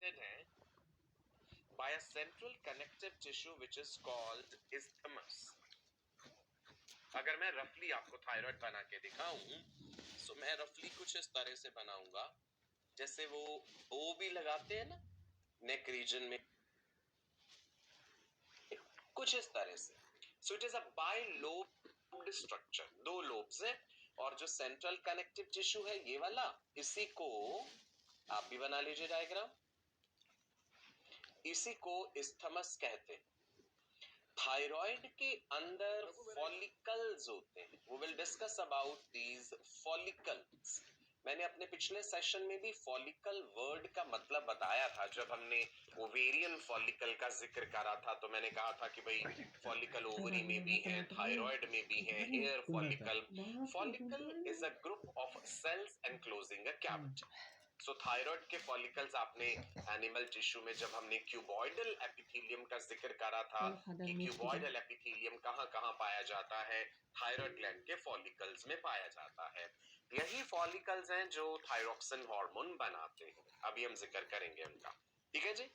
connected हैं by a central connective tissue which is called isthmus. अगर मैं रफली आपको थायराइड बना के दिखाऊं तो मैं रफली कुछ इस तरह से बनाऊंगा जैसे वो बो भी लगाते हैं ना नेक रीजन में, कुछ इस तरह से. So it is a bilobed structure, दो लोब्स है, और जो सेंट्रल कनेक्टिव टिश्यू है ये वाला, इसी को आप भी बना लीजिए डायग्राम, इसी को इस्थमस कहते हैं. थायराइड के अंदर फॉलिकल्स होते हैं. We will discuss about these follicles. मैंने अपने पिछले सेशन में भी फॉलिकल वर्ड का मतलब बताया था. जब हमने ओवेरियन फॉलिकल का जिक्र करा था तो मैंने कहा था कि भाई फॉलिकल ओवरी में भी है, थायराइड में भी है, hair follicle. Follicle is a group of cells enclosing a cavity. So thyroid के फॉलिकल्स आपने एनिमल टिश्यू में, जब हमने क्यूबॉइडल एपिथेलियम का जिक्र करा था कि क्यूबॉइडल एपिथेलियम कहाँ कहाँ पाया जाता है, थायराइड ग्लैंड के फॉलिकल्स में पाया जाता है. यही फॉलिकल्स हैं जो थायरोक्सिन हार्मोन बनाते हैं. अभी हम जिक्र करेंगे उनका. ठीक है जी.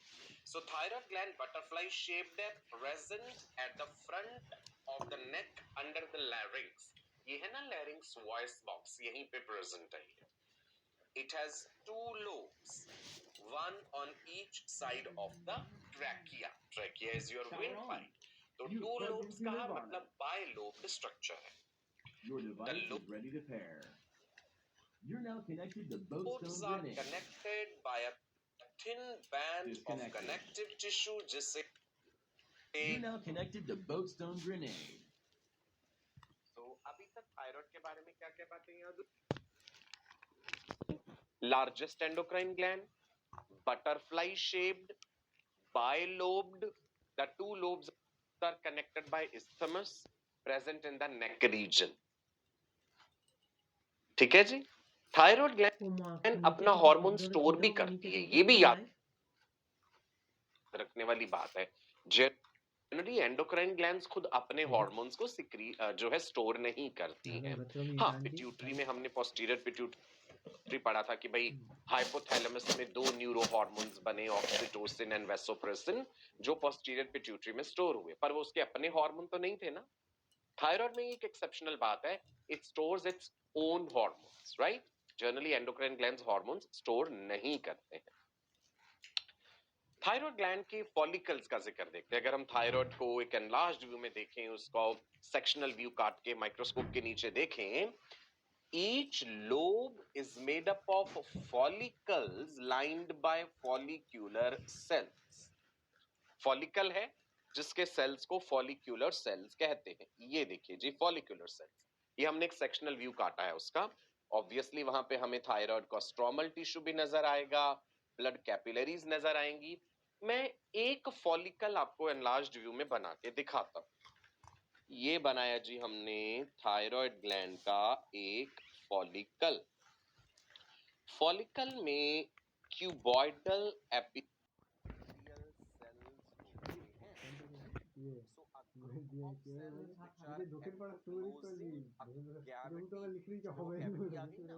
सो थायराइड ग्लैंड बटरफ्लाई शेप्ड है, present at the front of the neck under the larynx. ये है ना लैरिंक्स वॉइस बॉक्स, यहीं पे प्रेजेंट है. It has two lobes, one on each side of the trachea. Trachea is your windpipe. तो two lobes का मतलब bilobed structure है. Your device is ready to pair. You're now connected to both Lobes stones are grenade. connected by a thin band of connective tissue जिससे You're now connected to both stone grenade. तो अभी तक thyroid के बारे में क्या क्या बातें याद? Largest endocrine gland, butterfly shaped, bilobed. The two lobes are connected by isthmus present in the neck region. ठीक है जी. थायराइड ग्लैंड अपना हार्मोन स्टोर भी करती है, ये भी याद रखने वाली बात है. जनरली एंडोक्राइन ग्लैंड्स खुद अपने हार्मोन्स को जो है स्टोर नहीं करती हैं. हाँ, पिट्यूटरी में हमने पोस्टीरियर पिट्यूटरी पढ़ा था कि भाई हाइपोथैलेमस में दो न्यूरो हार्मोन्स बने, ऑक्सीटोसिन एंड वेसोप्रेसिन, जो पोस्टीरियर पिट्यूटरी में स्टोर हुए, पर वो उसके अपने हार्मोन तो नहीं थे ना. थायराइड में एक एक्सेप्शनल बात है, it stores its own hormones, right. Generally endocrine glands hormones store नहीं करते हैं. थायराइड ग्लैंड की फॉलिकल्स का जिक्र देखते हैं. अगर हम थायराइड को एक एनलार्ज्ड व्यू में देखें, उसको सेक्शनल व्यू काट के माइक्रोस्कोप के नीचे देखें, each lobe is made up of follicles lined by follicular cells. Follicle है जिसके सेल्स को फॉलिक्यूलर सेल्स कहते हैं. ये देखिए जी फॉलिक्यूलर सेल्स, ये हमने एक सेक्शनल व्यू काटा है उसका. ऑब्वियसली वहां पे हमें थायराइड का स्ट्रोमल टिश्यू भी नजर आएगा, ब्लड कैपिलरीज नजर आएंगी. मैं एक फॉलिकल आपको एनलार्ज्ड व्यू में बना के दिखाता हूं. ये बनाया जी हमने थायराइड ग्लैंड का एक फॉलिकल. फॉलिकल में क्यूबॉइडल एपिथेलियल सेल्स होते हैं. So a group of cells which are enclosing a cavity. चलो cavity आ गई ना,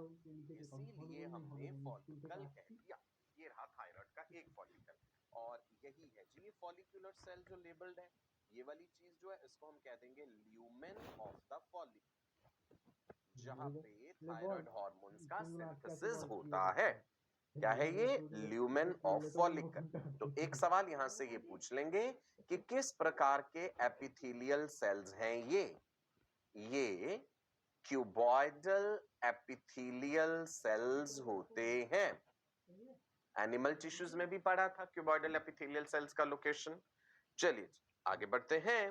इसीलिए हमने फॉलिकल कह दिया. ये रहा थायराइड का एक फॉलिकल, और यही है जी ये फॉलिक्यूलर सेल जो लेबल्ड है. ये वाली चीज जो है इसको हम कह देंगे ल्यूमेन ऑफ द फॉलिकल, जहां पे थायराइड हार्मोन्स का सिंथेसिस होता है. क्या है ये? Lumen of follicle. तो एक सवाल यहां से ये पूछ लेंगे कि किस प्रकार के एपिथेलियल सेल्स हैं ये क्यूबॉइडल एपिथेलियल सेल्स होते हैं. एनिमल टिश्यूज में भी पढ़ा था क्यूबॉइडल एपिथेलियल सेल्स का लोकेशन. चलिए आगे बढ़ते हैं.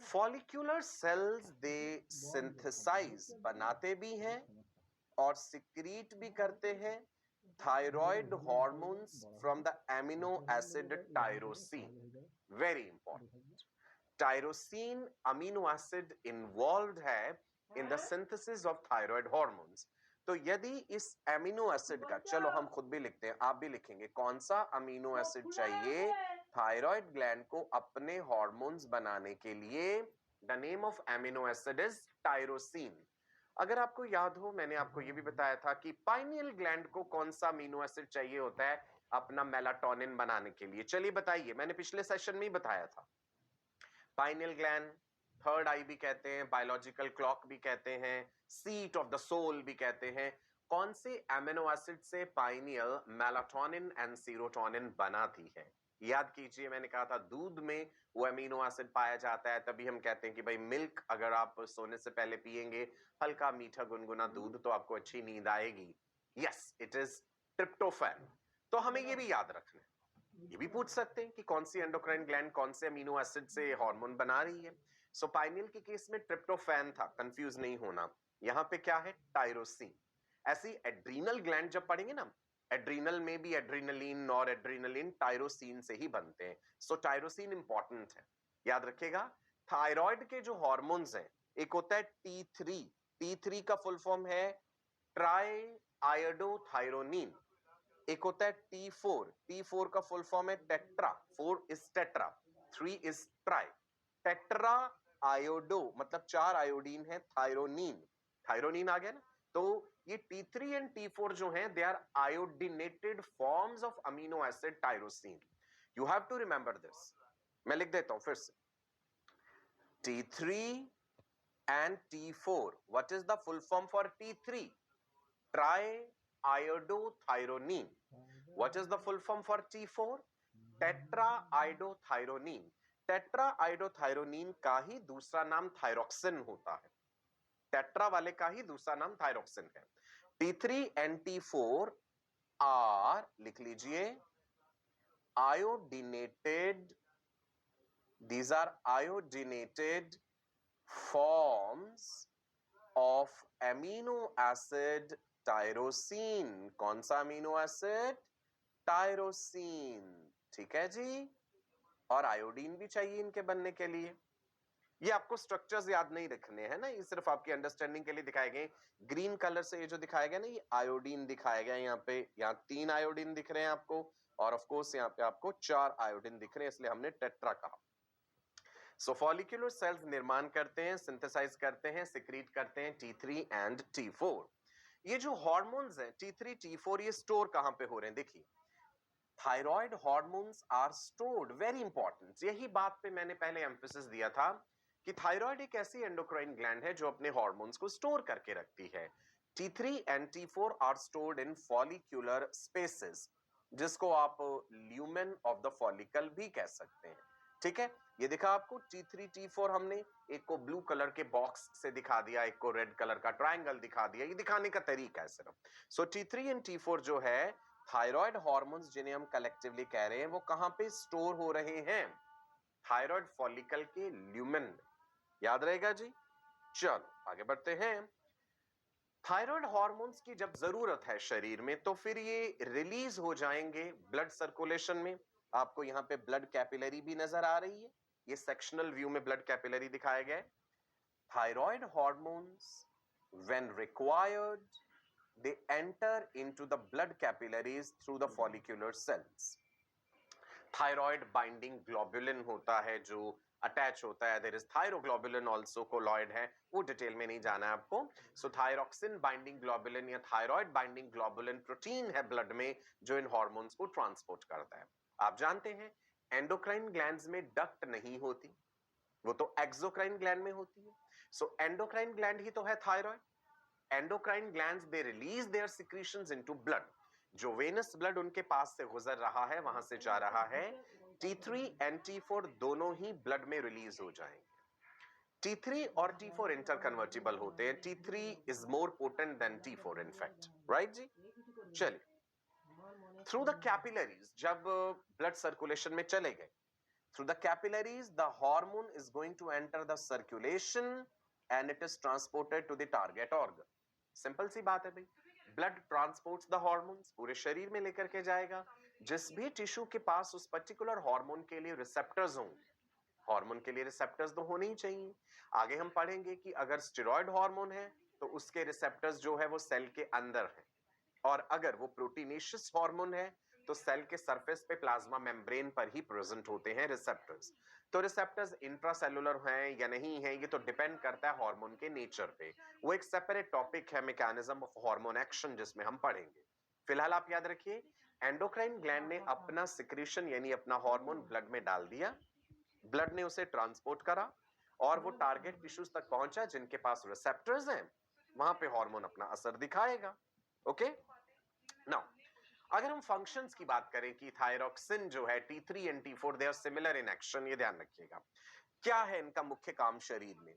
फॉलिक्यूलर सेल्स दे सिंथेसाइज, बनाते भी हैं और सिक्रीट भी करते हैं thyroid hormones from the amino acid tyrosine. Very important. Tyrosine amino acid involved है in the synthesis of thyroid hormones. तो यदि इस एमिनो एसिड का, चलो हम खुद भी लिखते हैं, आप भी लिखेंगे, कौन सा अमीनो एसिड चाहिए थायराइड ग्लैंड को अपने हार्मोन्स बनाने के लिए? The name of amino acid is tyrosine. अगर आपको याद हो, मैंने आपको यह भी बताया था कि पाइनियल ग्लैंड को कौन सा अमीनो एसिड चाहिए होता है? अपना मेलाटोनिन बनाने के लिए। चलिए बताइए, मैंने पिछले सेशन में ही बताया था। पाइनियल ग्लैंड, थर्ड आई भी कहते हैं, बायोलॉजिकल क्लॉक भी कहते हैं, सीट ऑफ द सोल भी कहते हैं। कौन से एमिनो एसिड से पाइनियल मेलाटोनिन एंड सीरोटोनिन बनाती है? याद कीजिए, मैंने कहा था दूध में वो एमिनो एसिड पाया जाता है, तभी हम कहते हैं कि भाई मिल्क अगर आप सोने से पहले पिएंगे हल्का मीठा गुनगुना दूध तो आपको अच्छी नींद आएगी। Yes, it is tryptophan. तो हमें ये भी याद रखना है। ये भी पूछ सकते हैं कि कौन सी एंडोक्राइन ग्लैंड कौन से अमीनो एसिड से हार्मोन बना रही है। सो पाइनियल के केस में ट्रिप्टोफैन था, कंफ्यूज नहीं होना। यहाँ पे क्या है? टायरोसिन। ऐसी एड्रीनल ग्लैंड जब पढ़ेंगे ना, एड्रीनल में भी एड्रीनलिन, नॉर एड्रीनलिन टायरोसिन से ही बनते हैं। सो टायरोसिन इंपॉर्टेंट है, याद रखेगा। थायराइड के जो हॉर्मोन्स हैं, एक होता है T3, T3 का फुल फॉर्म है ट्राई आयोडोथायरोनिन। एक होता है T4, T4 का फुल फॉर्म है tetra, 4 is tetra, 3 is try. Tetra iodo मतलब 4 आयोडीन है, थायरोनिन, थायरोनिन आ गया ना। तो ये T3 एंड T4 जो हैं, they are iodinated forms of amino acid tyrosine. You have to remember this. मैं लिख देता हूं फिर से, T3 and T4. What is the full form for T3? Triiodothyronine. What is the full form for T4? Tetraiodothyronine. टेट्राआइडोथायरोनिन का ही दूसरा नाम thyroxine होता है। टेट्रा वाले का ही दूसरा नाम थायरोक्सिन है। T3 and T4 आर, लिख लीजिए, iodinated, these are iodinated forms of amino acid tyrosine. कौन सा अमीनो एसिड? टायरोसिन। ठीक है जी। और आयोडीन भी चाहिए इनके बनने के लिए। ये आपको स्ट्रक्चर्स याद नहीं रखने हैं ना, ये सिर्फ आपकी अंडरस्टैंडिंग के लिए दिखाए गए। ग्रीन कलर से ये जो दिखाया गया ना, ये आयोडीन दिखाया गया। यहाँ पे, यहाँ 3 आयोडीन दिख रहे हैं आपको, और ऑफ कोर्स यहाँ पे आपको 4 आयोडीन दिख रहे हैं, इसलिए हमने टेट्रा कहा। सो फॉलिक्यूलर सेल्स निर्माण करते हैं, सिंथेसाइज करते हैं, सिक्रीट करते हैं T3 एंड T4। ये जो हार्मोन्स हैं T3 T4, ये स्टोर कहां पे हो रहे हैं? देखिए, thyroid hormones are stored, very important. यही बात पे मैंने पहले एम्फेसिस दिया था कि थायराइड एक ऐसी एंडोक्राइन ग्लैंड है जो अपने हार्मोन्स को स्टोर करके रखती है। T3 and T4 are stored in follicular spaces, जिसको आप ल्यूमेन ऑफ द फॉलिकल भी कह सकते हैं। ठीक है, ये दिखा आपको T3 T4 हमने, एक को ब्लू कलर के बॉक्स से दिखा दिया, एक को रेड कलर का ट्रायंगल दिखा दिया। ये दिखाने का तरीका है सिर्फ। सो T3 एंड T4 जो है थायराइड हार्मोन्स, जिन्हें हम कलेक्टिवली कह रहे हैं, वो कहां पे स्टोर हो रहे हैं? थायराइड फॉलिकल के ल्यूमेन में। याद रहेगा जी। चलो आगे बढ़ते हैं। थायराइड हार्मोन्स की जब जरूरत है शरीर में, तो फिर ये रिलीज हो जाएंगे ब्लड सर्कुलेशन में। आपको यहाँ पे ब्लड कैपिलरी भी नजर आ रही है, ये सेक्शनल व्यू में ब्लड कैपिलरी दिखाया गया है। Thyroid hormones when required, they enter into the blood capillaries through the follicular cells. Thyroid binding globulin होता है जो अटैच होता है। There is thyroglobulin also, colloid है, वो डिटेल में नहीं जाना है आपको। सो थायरोक्सिन बाइंडिंग ग्लोबुलिन या थायराइड बाइंडिंग ग्लोबुलिन प्रोटीन है ब्लड में जो इन हार्मोन्स को ट्रांसपोर्ट करता है। आप जानते हैं एंडोक्राइन ग्लैंड्स में डक्ट नहीं होती, वो तो एक्सोक्राइन ग्लैंड में होती है। सो एंडोक्राइन ग्लैंड ही तो है thyroid. Endocrine glands they release there secretions into blood. जो वेनस ब्लड उनके पास से गुजर रहा है, वहां से जा रहा है, T3 एंड T4 दोनों ही ब्लड में रिलीज हो जाएंगे। T3 और T4 इंटरकन्वर्टिबल होते हैं। T3 is more potent than T4 in fact, right जी। चलिए, थ्रू द कैपिलरीज जब ब्लड सर्कुलेशन में चले गए, through the capillaries the hormone is going to enter the circulation and it is transported to the target organ. Simple सी बात है भाई, ब्लड ट्रांसपोर्ट्स द हार्मोन्स, पूरे शरीर में लेकर के जाएगा। जिस भी टिश्यू के पास उस पर्टिकुलर हार्मोन के लिए रिसेप्टर्स हों, हार्मोन के लिए रिसेप्टर्स तो होने ही चाहिए। आगे हम पढ़ेंगे कि अगर स्टेरॉयड हार्मोन है तो उसके रिसेप्टर्स जो है वो सेल के अंदर है, और अगर वो प्रोटीनेशियस हार्मोन है तो सेल के सरफेस पे प्लाज्मा मेम्ब्रेन पर ही प्रेजेंट होते हैं रिसेप्टर्स। तो रिसेप्टर्स इंट्रासेलुलर हैं या नहीं है, ये तो डिपेंड करता है हार्मोन के नेचर पे। वो एक सेपरेट टॉपिक है, मैकेनिज्म ऑफ हार्मोन एक्शन, जिसमें हम पढ़ेंगे। फिलहाल आप याद रखिए एंडोक्राइन ग्लैंड ने अपना सिक्रीशन यानी अपना हार्मोन ब्लड में डाल दिया, ब्लड ने उसे ट्रांसपोर्ट करा और वो टारगेट टिश्यूज तक पहुंचा जिनके पास रिसेप्टर्स हैं, वहां पे हार्मोन अपना असर दिखाएगा। ओके, नाउ अगर हम फंक्शंस की बात करें कि थायरॉक्सिन जो है T3 and T4 they are similar in action, ये ध्यान रखिएगा। क्या है इनका मुख्य काम शरीर में?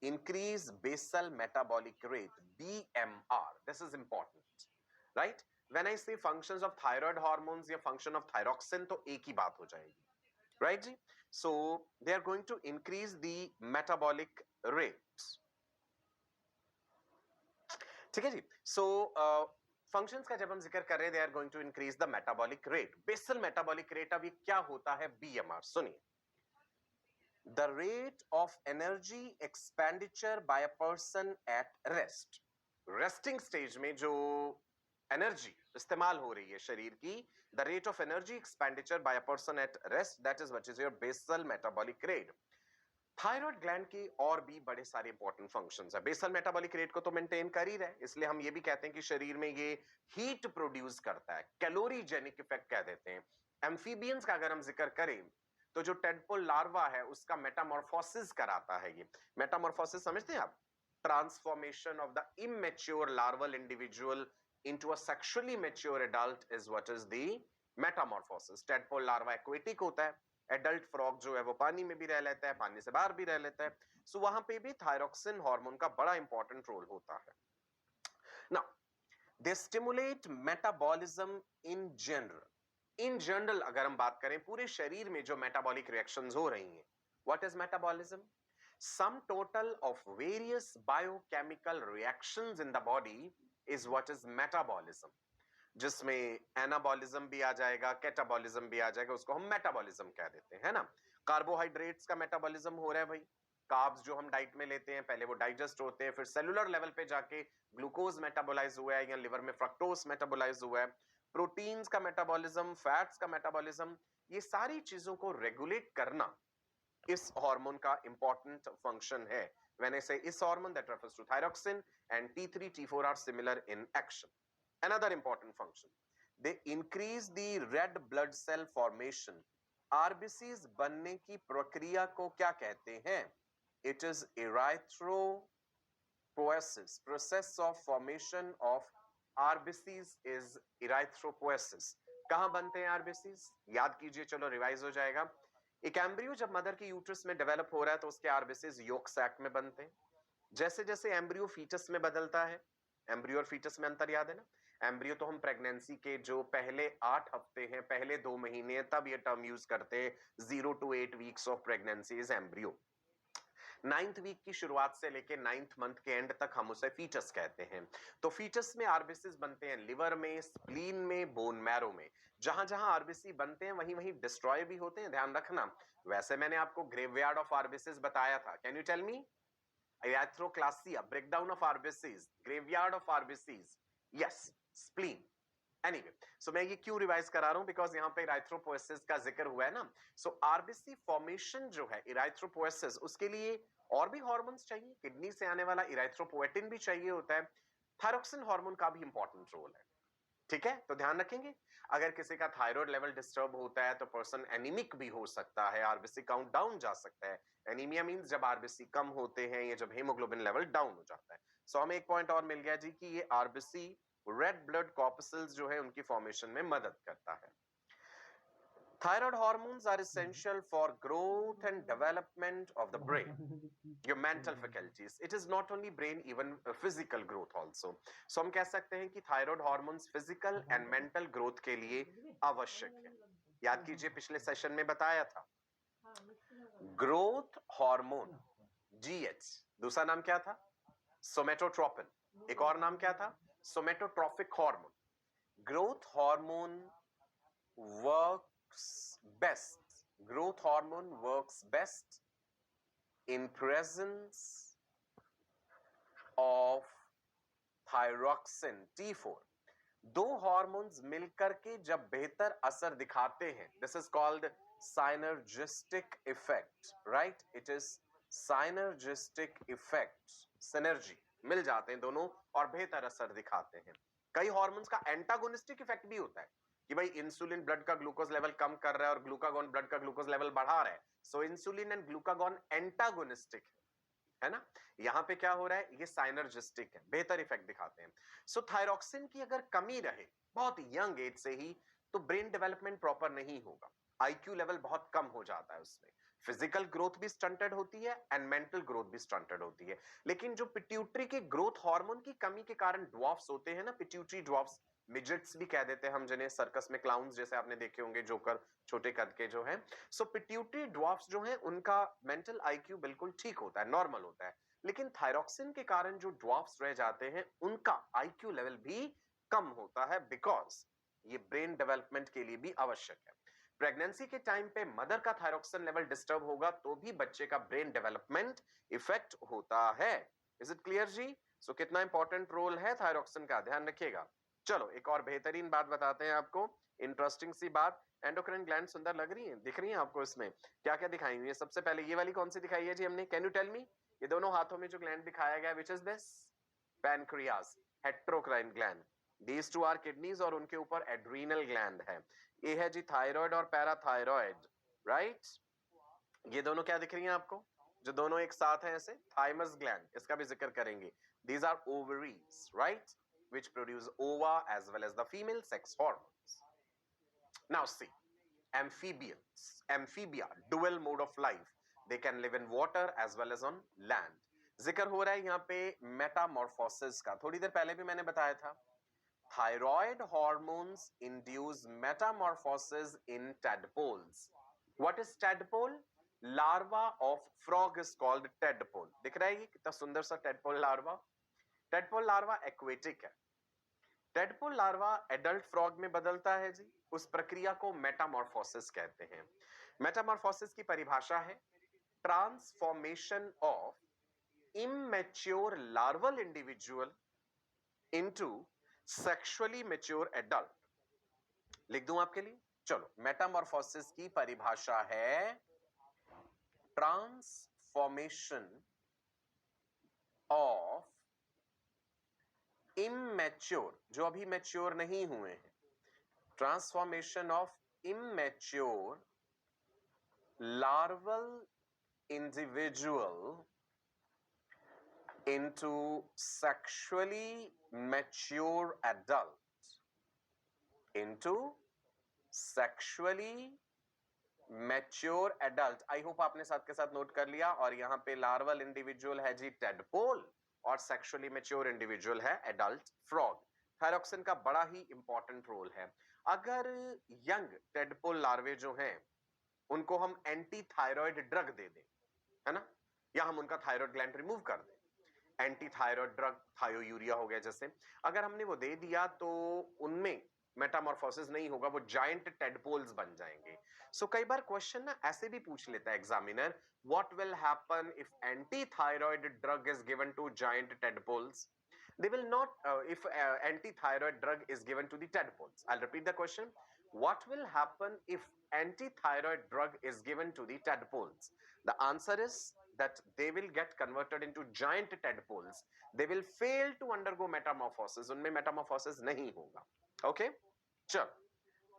Increase basal metabolic rate, BMR, this is important, right? When I say functions of thyroid hormones या फंक्शन ऑफ थायरॉक्सिन तो एक ही बात हो जाएगी, राइट जी? So they are going to increase the metabolic rate, ठीक है जी? सो फंक्शंस का जब हम जिक्र कर रहे हैं, they are going to increase the metabolic rate, basal metabolic rate. अब ये क्या होता है BMR? सुनिए, the rate of energy expenditure by a person at rest, resting stage में जो एनर्जी इस्तेमाल हो रही है शरीर की, the rate of energy expenditure by a person at rest, that is what is your basal metabolic rate. Thyroid gland के और भी बड़े सारे इंपॉर्टेंट फंक्शंस है। बेसल मेटाबॉलिक रेट को तो मेंटेन कर ही रहा है, इसलिए हम ये भी कहते हैं कि शरीर में ये हीट प्रोड्यूस करता है, कैलोरीजेनिक इफेक्ट कह देते हैं। एम्फीबियंस का अगर हम जिक्र करें तो जो टेडपोल लार्वा है उसका मेटामॉर्फोसिस कराता है। ये मेटामॉर्फोसिस समझते हैं आप? Transformation of the immature larval individual into a sexually mature adult is what is the metamorphosis. Tadpole larva aquatic होता है, एडल्ट फ्रॉग जो है वो पानी में भी रह लेता है, पानी से बाहर भी रह लेता है। सो वहां पे भी थायरॉक्सिन हार्मोन का बड़ा इंपॉर्टेंट रोल होता है। Now they stimulate metabolism in general अगर हम बात करें पूरे शरीर में जो मेटाबॉलिक रिएक्शंस हो रही हैं, what is metabolism? Sum total of various biochemical reactions in the body is what is metabolism, जिसमें एनाबॉलिज्म भी आ जाएगा, कैटाबॉलिज्म भी आ जाएगा, उसको हम मेटाबॉलिज्म कह देते हैं, है ना? कार्बोहाइड्रेट्स का मेटाबॉलिज्म हो रहा है भाई, कार्ब्स जो हम डाइट में लेते हैं पहले वो डाइजेस्ट होते हैं, फिर सेलुलर लेवल पे जाके ग्लूकोज मेटाबोलाइज हुआ है या लिवर में फ्रक्टोज मेटाबोलाइज हुआ है, प्रोटीन्स का मेटाबॉलिज्म, फैट्स का मेटाबॉलिज्म, ये सारी चीजों को रेगुलेट करना इस हार्मोन का इंपॉर्टेंट फंक्शन है। When I say is hormone, that refers to thyroxine, and T3, T4 are similar in action. Another important function, they increase the red blood cell formation. RBCs बनने की प्रक्रिया को क्या कहते हैं? It is erythropoiesis. Process of formation of RBCs is erythropoiesis. कहाँ बनते हैं RBCs? याद कीजिए, चलो रिवाइज हो जाएगा। एक एम्ब्रियो जब मदर के यूट्रस में डेवलप हो रहा है तो उसके आरबीसीज योक सैक में बनते हैं। जैसे जैसे एम्ब्रियो फीटस में बदलता है, एम्ब्रियो और फीटस में अंतर याद है ना? एम्ब्रियो तो हम प्रेगनेंसी के जो पहले 8 हफ्ते हैं, पहले 2 महीने, तब ये टर्म यूज करते हैं। 0 to 8 weeks of pregnancy is embryo. 9th week की शुरुआत से लेके 9th मंथ के एंड तक हम उसे फीटस कहते हैं। तो फीटस में आरबीसीज बनते हैं लिवर में, स्प्लीन में, बोन मैरो में। जहां जहां आरबीसी बनते हैं वहीं वहीं डिस्ट्रॉय भी होते हैं, ध्यान रखना। वैसे मैंने आपको ग्रेवयार्ड ऑफ आरबीसीज बताया था, can you tell me? Erythroclasia, breakdown of RBCs, graveyard of RBCs, yes, spleen. Anyway, so मैं ये क्यों रिवाइज करा रहा हूं? बिकॉज यहां पे इराइथ्रोपोएसिस का जिक्र हुआ है ना। सो आरबीसी फॉर्मेशन जो है इराइथ्रोपोएसिस, उसके लिए और भी हार्मोन्स चाहिए, किडनी से आने वाला इराइथ्रोपोएटिन भी चाहिए होता है। थायरॉक्सिन हार्मोन का भी इंपॉर्टेंट रोल है, ठीक है? तो ध्यान रखेंगे, अगर किसी का थायराइड लेवल डिस्टर्ब होता है तो पर्सन एनीमिक भी हो सकता है, आरबीसी काउंट डाउन जा सकता है। एनीमिया मींस जब आरबीसी कम होते हैं या जब हीमोग्लोबिन लेवल डाउन हो जाता है। सो हमें एक पॉइंट और मिल गया जी कि ये आरबीसी रेड ब्लड कॉर्पसेल्स जो है उनकी फॉर्मेशन में मदद करता है। Thyroid hormones are essential for growth and development of the brain, your mental faculties. It is not only brain, even physical growth also. So हम कह सकते हैं कि thyroid hormones physical and mental growth के लिए आवश्यक है। याद कीजिए, पिछले सेशन में बताया था ग्रोथ हार्मोन GH, दूसरा नाम क्या था? सोमेटोट्रोपिन। एक और नाम क्या था? Somatotropic hormone. Growth hormone works best, growth hormone works best in presence of thyroxine T4. दो हार्मोन्स मिलकर के जब बेहतर असर दिखाते हैं, this is called synergistic effect, right? It is synergistic effect, synergy, मिल जाते हैं दोनों और बेहतर असर दिखाते हैं। कई हार्मोन्स का एंटागोनिस्टिक इफेक्ट भी होता है, कि भाई इंसुलिन ब्लड का ग्लूकोज लेवल कम कर रहा है और ग्लूकागॉन ब्लड का ग्लूकोज लेवल बढ़ा रहा है, सो इंसुलिन एंड ग्लूकागॉन एंटागोनिस्टिक है ना। यहां पे क्या हो रहा है, ये साइनर्जिस्टिक है, बेहतर इफेक्ट दिखाते हैं। सो थायरॉक्सिन की अगर कमी रहे बहुत यंग एज से ही, तो ब्रेन डेवलपमेंट प्रॉपर नहीं होगा, आईक्यू लेवल बहुत कम हो जाता है उसमें, फिजिकल ग्रोथ भी स्टंटेड होती है एंड मेंटल ग्रोथ भी स्टंटेड होती है। लेकिन जो पिट्यूटरी के ग्रोथ हार्मोन की कमी के कारण ड्वार्फ्स होते हैं ना, पिट्यूटरी ड्वार्फ्स, मिजेट्स भी कह देते हैं हम जिन्हें, सर्कस में क्लाउन्स जैसे आपने देखे होंगे, जोकर छोटे कद के जो हैं। सो पिट्यूटरी ड्वार्फ्स जो हैं उनका मेंटल आईक्यू बिल्कुल ठीक होता है, नॉर्मल होता है। लेकिन थायरॉक्सिन के कारण जो ड्वार्फ्स रह जाते हैं उनका आईक्यू लेवल भी कम होता है, बिकॉज ये ब्रेन डेवलपमेंट के लिए भी आवश्यक है। प्रेगनेंसी के टाइम पे मदर का थायरॉक्सिन लेवल डिस्टर्ब होगा तो भी बच्चे का ब्रेन डेवलपमेंट इफेक्ट होता है। इज इट क्लियर जी? सो कितना इंपॉर्टेंट रोल है थायरॉक्सिन का, ध्यान रखिएगा। चलो एक और बेहतरीन बात बताते हैं आपको, इंटरेस्टिंग सी बात। एंडोक्राइन ग्लैंड सुंदर लग रही है, दिख रही है आपको? इसमें क्या क्या दिखाई हुई है? सबसे पहले ये वाली कौन सी दिखाई है जी हमने, कैन यू टेल मी? ये दोनों हाथों में जो ग्लैंड दिखाया गया, which is this? Pancreas, heterocrine gland. These two are kidneys और उनके ऊपर एड्रीनल ग्लैंड है। ये है जी थायराइड और पैराथायराइड, राइट? ये दोनों क्या दिख रही हैं आपको, जो दोनों एक साथ हैं ऐसे? थाइमस ग्लैंड, इसका भी जिक्र करेंगे। These are ovaries, right, which produce ova as well as the female sex hormones. Now see, amphibians, amphibia, dual mode of life. They can live in water as well as on land. जिक्र हो रहा है यहाँ पे Metamorphosis का, थोड़ी देर पहले भी मैंने बताया था। Thyroid hormones induce metamorphosis in tadpoles. What is tadpole? Larva of frog is called tadpole. दिख रहा है ये कितना सुंदर सा tadpole larva? Tadpole larva aquatic है। टेडपोल लार्वा एडल्ट फ्रॉग में बदलता है जी, उस प्रक्रिया को मेटामॉर्फोसिस कहते हैं। मेटामॉर्फोसिस की परिभाषा है transformation of immature larval individual into sexually mature adult. लिख दूं आपके लिए, चलो। मेटामॉर्फोसिस की परिभाषा है ट्रांसफॉर्मेशन ऑफ इमैच्योर, जो अभी मैच्योर नहीं हुए हैं, transformation of immature larval individual into sexually mature adult, into sexually mature adult. I hope आपने साथ के साथ नोट कर लिया। और यहां पे लार्वल इंडिविजुअल है जी टेडपोल और सेक्सुअली मैच्योर इंडिविजुअल है एडल्ट फ्रॉग। थायरॉक्सिन का बड़ा ही इंपॉर्टेंट रोल है। अगर यंग टेडपोल लार्वे जो हैं उनको हम एंटी थायराइड ड्रग दे दें, है ना, या हम उनका थायराइड ग्लैंड रिमूव कर दें, एंटी थायराइड ड्रग थायोयूरिया हो गया जैसे, अगर हमने वो दे दिया तो उनमें मेटामॉर्फोसिस नहीं होगा, वो जायंट टेडपोल्स बन जाएंगे। सो कई बार क्वेश्चन ना ऐसे भी पूछ लेता है examiner, what will happen if anti thyroid drug is given to giant tadpoles? They will not, if anti-thyroid drug is given to the tadpoles. I'll repeat the question. What will happen if anti-thyroid drug is given to the tadpoles? The answer is that they will get converted into giant tadpoles. They will fail to undergo metamorphosis. उनमें metamorphosis नहीं होगा। Okay? चल,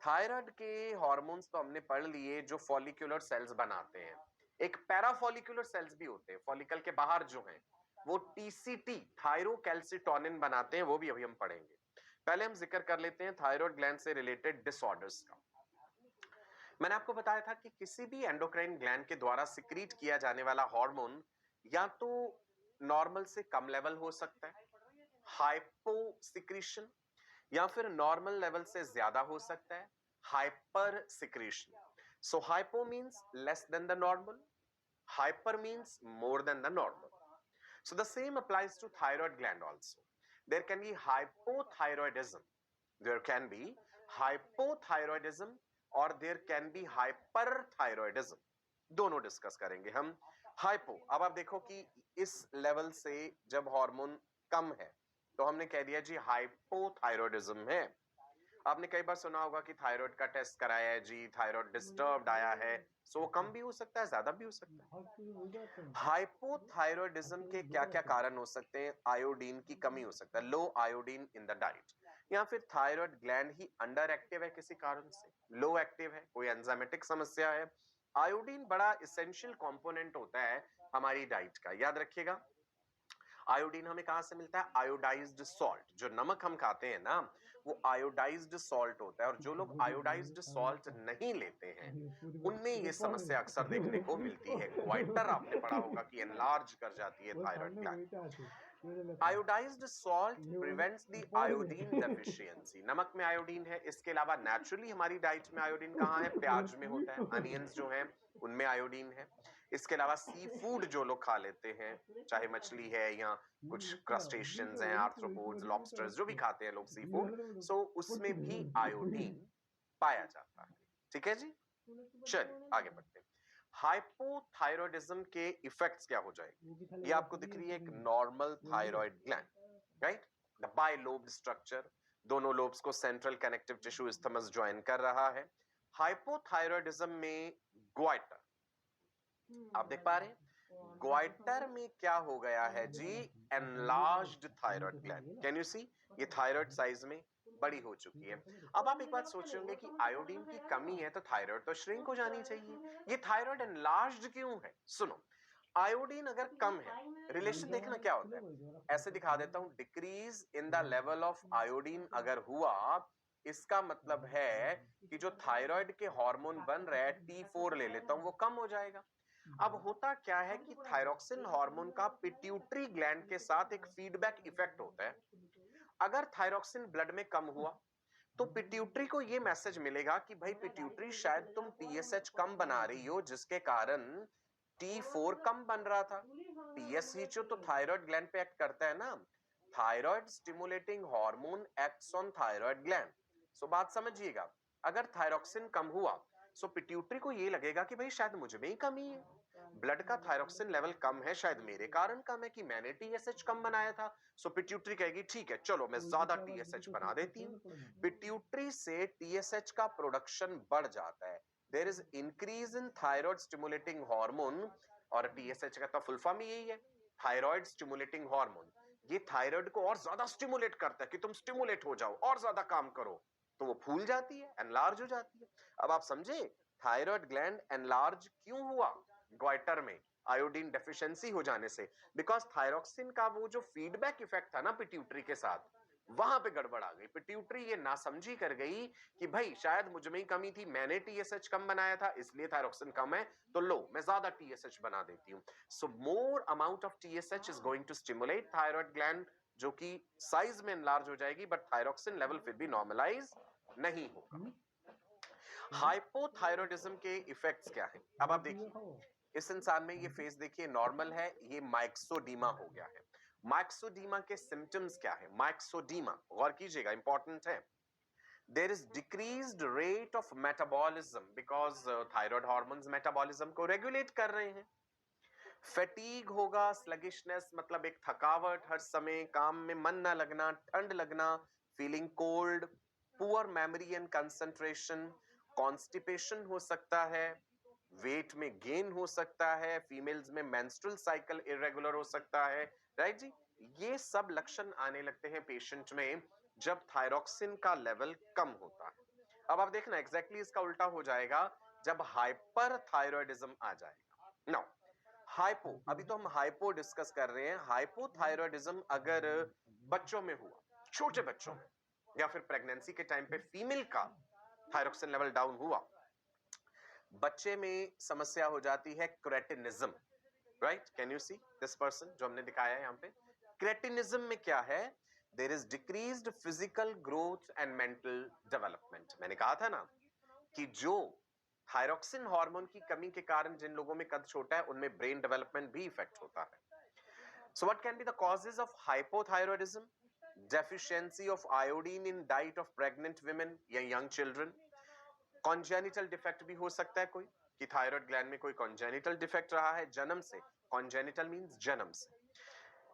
thyroid के hormones तो हमने पढ़ लिए जो फॉलिकुलर सेल्स बनाते हैं। एक पैराफॉलिकुलर सेल्स भी होते हैं, फॉलिकल के बाहर जो हैं, वो टीसीटी थायरोकैल्सिटोनिन बनाते हैं, वो भी अभी हम पढ़ेंगे। पहले हम जिक्र कर लेते हैं थायराइड ग्लैंड से रिलेटेड डिसऑर्डर्स का। मैंने आपको बताया था कि किसी भी एंडोक्राइन ग्लैंड के द्वारा सिक्रीट किया जाने वाला हार्मोन या तो नॉर्मल से कम लेवल हो सकता है, हाइपो सिक्रीशन, या फिर नॉर्मल लेवल से ज्यादा हो सकता है, hyper secretion. So hypo means less than the normal, hyper means more than the normal. So the same applies to thyroid gland also. There can be hypothyroidism. There can be hypothyroidism or there can be hyperthyroidism. दोनों discuss करेंगे हम। Hypo, अब आप देखो कि इस level से जब हार्मोन कम है तो हमने कह दिया जी हाइपोथायरॉयडिज्म है। आपने कई बार सुना होगा कि थायराइड का टेस्ट कराया है जी, थायराइड डिस्टर्ब्ड आया है, सो कम भी हो सकता है, ज्यादा भी हो सकता है। हाइपोथायरॉयडिज्म के क्या क्या कारण हो सकते हैं? आयोडीन की कमी हो सकता है, लो आयोडीन इन द डाइट। या फिर थायराइड ग्लैंड ही अंडर एक्टिव है किसी कारण से, लो एक्टिव है, कोई एंजाइमेटिक समस्या है। आयोडीन बड़ा इसेंशियल कंपोनेंट होता है हमारी डाइट का, याद रखिएगा। आयोडीन हमें कहां से मिलता है? Iodised salt. जो नमक हम खाते हैं ना, वो आयोडाइज्ड सॉल्ट होता है, और जो लोग आयोडाइज्ड सॉल्ट नहीं लेते हैं उनमें ये समस्या अक्सर देखने को मिलती है। ग्वाइटर आपने पढ़ा होगा कि एनलार्ज कर जाती है thyroid gland. Iodised salt prevents the iodine deficiency. नमक में आयोडीन है, इसके अलावा नेचुरली हमारी डाइट में आयोडीन कहाँ है? प्याज में होता है, अनियंस जो हैं उनमें आयोडीन है। इसके अलावा सी फूड जो लोग खा लेते हैं, चाहे मछली है या कुछ क्रस्टेशियंस हैं, आर्थ्रोपोड्स, लॉबस्टर्स, जो भी खाते हैं लोग सी फूड, सो उसमें भी आयोडीन पाया जाता है। ठीक है जी, चलिए आगे बढ़ते हैं। हाइपोथायरॉयडिज्म के इफेक्ट्स क्या हो जाएंगे? ये आपको दिख रही है एक normal thyroid gland, right? The bilobe structure, दोनों लोब्स को central connective tissue isthmus join कर रहा है। हाइपोथायरॉयडिज्म में ग्वाइटर, आप देख पा रहे हैं ग्वाइटर में क्या हो गया है जी? Enlarged thyroid gland. Can you see? ये थायराइड साइज में बड़ी हो चुकी है। अब आप एक बात सोच रहे होंगे कि आयोडीन की कमी है तो थायराइड तो श्रिंक हो जानी चाहिए, ये थायराइड एनलार्ज्ड क्यों है? सुनो, आयोडीन अगर कम है, रिलेशन देखना क्या होता है, ऐसे दिखा देता हूं। Decrease in the level of iodine अगर हुआ, इसका मतलब है कि जो थायराइड के हार्मोन बन रहा है, T4 ले लेता हूं, वो कम हो जाएगा। अब होता क्या है कि थायरॉक्सिन हार्मोन का पिट्यूटरी ग्लैंड के साथ एक फीडबैक इफेक्ट होता है। अगर थायरॉक्सिन ब्लड में कम हुआ तो पिट्यूटरी को यह मैसेज मिलेगा कि भाई पिट्यूटरी, शायद तुम TSH कम बना रही हो, जिसके कारण T4 कम बन रहा था। TSH तो थायराइड ग्लैंड पे एक्ट करता है ना, thyroid stimulating hormone acts on thyroid gland. So बात समझिएगा, अगर थायरॉक्सिन कम हुआ सो पिट्यूटरी को ये लगेगा कि भाई शायद मुझ में ही कमी है, ब्लड का थायरॉक्सिन लेवल कम है, शायद मेरे कारण कम है कि मैंने TSH कम बनाया था। सो पिट्यूटरी कहेगी ठीक है, चलो मैं ज्यादा TSH बना देती हूँ। पिट्यूटरी से TSH का प्रोडक्शन बढ़ जाता है, there is increase in thyroid stimulating hormone, और TSH का तो फुल फॉर्म ही यही है, थायराइड स्टिमुलेटिंग हार्मोन। ये थायराइड को और ज्यादा स्टिमुलेट करता है कि तुम स्टिमुलेट हो जाओ और ज्यादा काम करो, तो वो फूल जाती है, एनलार्ज हो जाती है। अब आप समझे थायराइड ग्लैंड एनलार्ज क्यों हुआ? ग्वाइटर में आयोडीन डेफिशिएंसी हो जाने से, बिकॉज थायरॉक्सिन का वो जो फीडबैक इफेक्ट था ना पिट्यूटरी के साथ, वहां पे गड़बड़ आ गई। पिट्यूटरी ये नासमझी कर गई कि भाई शायद मुझ में ही कमी थी, मैंने TSH कम बनाया था इसलिए थायरॉक्सिन कम है, तो लो मैं ज्यादा TSH बना देती हूँ। So more amount of TSH is going to stimulate thyroid gland, जो कि साइज में एनलार्ज हो जाएगी, बट थायरॉक्सिन लेवल फिर भी नॉर्मलाइज नहीं होगा। हाइपोथायरॉयडिज्म के इफेक्ट्स क्या हैं? अब आप देखिए, इस इंसान में ये फेस देखिए नॉर्मल है, ये माइक्सोडीमा हो गया है। माइक्सोडीमा के सिम्टम्स क्या है? माइक्सोडीमा, गौर कीजिएगा, इंपॉर्टेंट है। There is decreased rate of metabolism, because thyroid hormones metabolism को रेगुलेट कर रहे हैं। फैटीग होगा, स्लगिशनेस मतलब एक थकावट, हर समय काम में मन ना लगना, ठंड लगना, feeling cold, poor memory and concentration, constipation हो सकता है, वेट में गेन हो सकता है, फीमेल्स में मेंस्ट्रुअल साइकिल इरेगुलर हो सकता है, राइट जी? ये सब लक्षण आने लगते हैं पेशेंट में जब थायरॉक्सिन का लेवल कम होता है। अब आप देखना एग्जैक्टली इसका उल्टा हो जाएगा जब हाइपर थायरॉयडिज्म आ जाएगा। नाउ हाइपो, अभी तो हम हाइपो डिस्कस कर रहे हैं। हाइपोथायरॉयडिज्म अगर बच्चों में हुआ, छोटे बच्चों में, या फिर प्रेगनेंसी के टाइम पे फीमेल का थायरॉक्सिन लेवल डाउन हुआ, बच्चे में समस्या हो जाती है cretinism, right? Can you see this person जो हमने दिखाया है यहाँ पे? क्रेटिनिज्म में क्या है? There is decreased physical growth and mental development. मैंने कहा था ना कि जो थायरॉक्सिन हार्मोन की कमी के कारण जिन लोगों में कद छोटा है उनमें ब्रेन डेवलपमेंट भी इफेक्ट होता है। So what can be the causes of hypothyroidism? Deficiency of iodine in diet of pregnant women या यंग चिल्ड्रन। कॉन्जेनिटल डिफेक्ट भी हो सकता है कोई, कि थायराइड ग्लैंड में कोई कॉन्जेनिटल डिफेक्ट रहा है जन्म से, कॉन्जेनिटल मींस जन्म से।